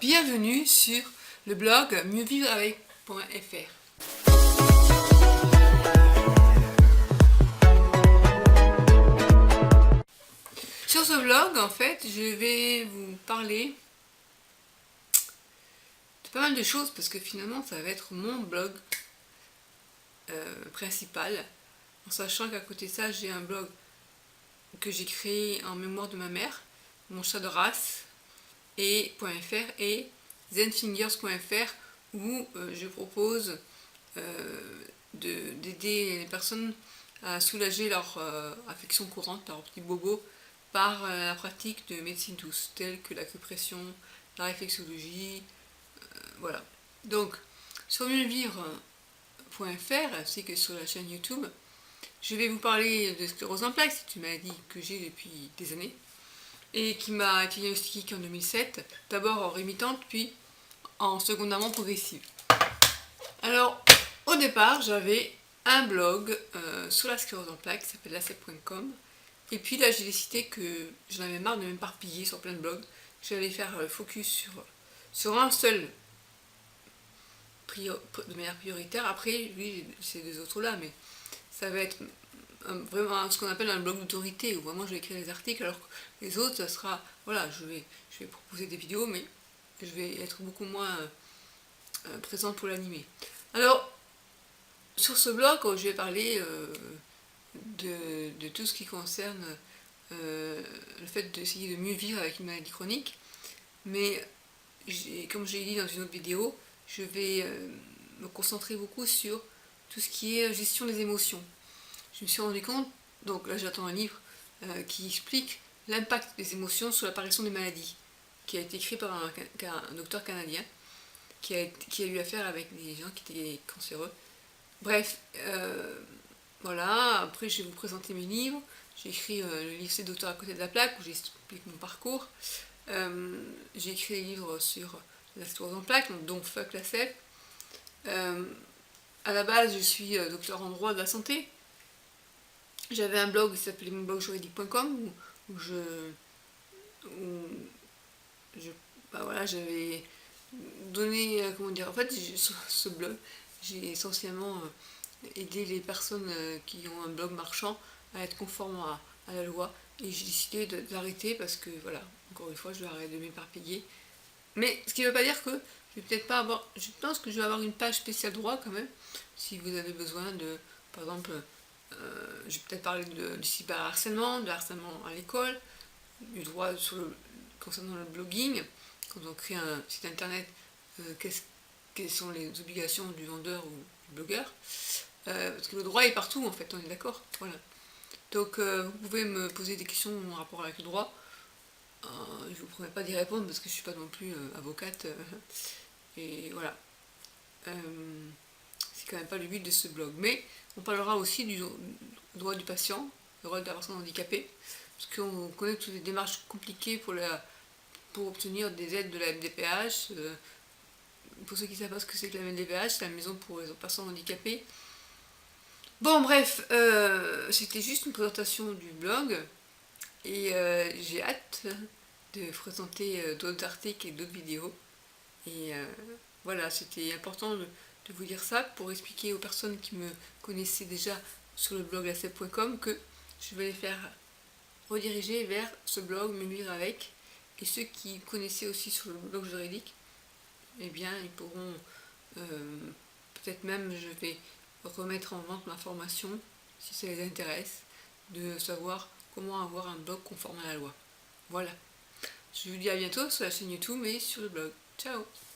Bienvenue sur le blog mieuxvivreavec.fr. Sur ce blog, en fait, je vais vous parler de pas mal de choses parce que finalement, ça va être mon blog principal. En sachant qu'à côté de ça, j'ai un blog que j'ai créé en mémoire de ma mère, mon chat de race, et .fr et zenfingers.fr où je propose d'aider les personnes à soulager leur affection courante, leur petit bobo, par la pratique de médecine douce, telles que l'acupression, la réflexologie, voilà. Donc, sur mieuxvivre.fr ainsi que sur la chaîne YouTube, je vais vous parler de sclérose en plaques, c'est une maladie que j'ai depuis des années et qui m'a été diagnostiquée en 2007, d'abord en rémitante, puis en secondairement progressive. Alors, au départ, j'avais un blog sur la sclérose en plaques qui s'appelle lacep.com, et puis là, j'ai décidé que j'en avais marre de m'éparpiller sur plein de blogs, j'allais faire focus sur un seul de manière prioritaire. Après, oui, ces deux autres là, mais ça va être vraiment ce qu'on appelle un blog d'autorité où vraiment je vais écrire des articles, alors que les autres, ça sera, voilà, je vais proposer des vidéos, mais je vais être beaucoup moins présente pour l'animer. Alors, sur ce blog, je vais parler de tout ce qui concerne le fait d'essayer de mieux vivre avec une maladie chronique, mais comme j'ai dit dans une autre vidéo, je vais me concentrer beaucoup sur tout ce qui est gestion des émotions. Je me suis rendu compte, donc là j'attends un livre qui explique l'impact des émotions sur l'apparition des maladies, qui a été écrit par un docteur canadien qui a eu affaire avec des gens qui étaient cancéreux. Bref, voilà, après je vais vous présenter mes livres. J'ai écrit le livre C'est docteur à côté de la plaque où j'explique mon parcours. J'ai écrit des livres sur la sclérose en plaques, dont Fuck la CEP. À la base, je suis docteur en droit de la santé. J'avais un blog qui s'appelait monblogjuridique.com où voilà, j'avais donné, comment dire, en fait, sur ce blog, j'ai essentiellement aidé les personnes qui ont un blog marchand à être conformes à la loi, et j'ai décidé d'arrêter parce que, voilà, encore une fois, je vais arrêter de m'éparpiller. Mais ce qui ne veut pas dire que je vais peut-être pas avoir, je pense que je vais avoir une page spéciale droit quand même, si vous avez besoin de, par exemple, je vais peut-être parler du cyberharcèlement, de harcèlement à l'école, du droit concernant le blogging, quand on crée un site internet, quelles sont les obligations du vendeur ou du blogueur, parce que le droit est partout en fait, on est d'accord, voilà. Donc vous pouvez me poser des questions en rapport avec le droit, je ne vous promets pas d'y répondre parce que je ne suis pas non plus avocate, et voilà. C'est quand même pas le but de ce blog, mais on parlera aussi du droit du patient, le droit de la personne handicapée, parce qu'on connaît toutes les démarches compliquées pour obtenir des aides de la MDPH. Pour ceux qui ne savent pas ce que c'est que la MDPH, c'est la maison pour les personnes handicapées. Bon bref, c'était juste une présentation du blog, et j'ai hâte de vous présenter d'autres articles et d'autres vidéos. Et voilà, c'était important de vous dire ça pour expliquer aux personnes qui me connaissaient déjà sur le blog lacep.com que je vais les faire rediriger vers ce blog Me Lire Avec, et ceux qui connaissaient aussi sur le blog juridique, eh bien ils pourront peut-être même, je vais remettre en vente ma formation si ça les intéresse, de savoir comment avoir un blog conforme à la loi. Voilà, je vous dis à bientôt sur la chaîne YouTube et sur le blog. Ciao.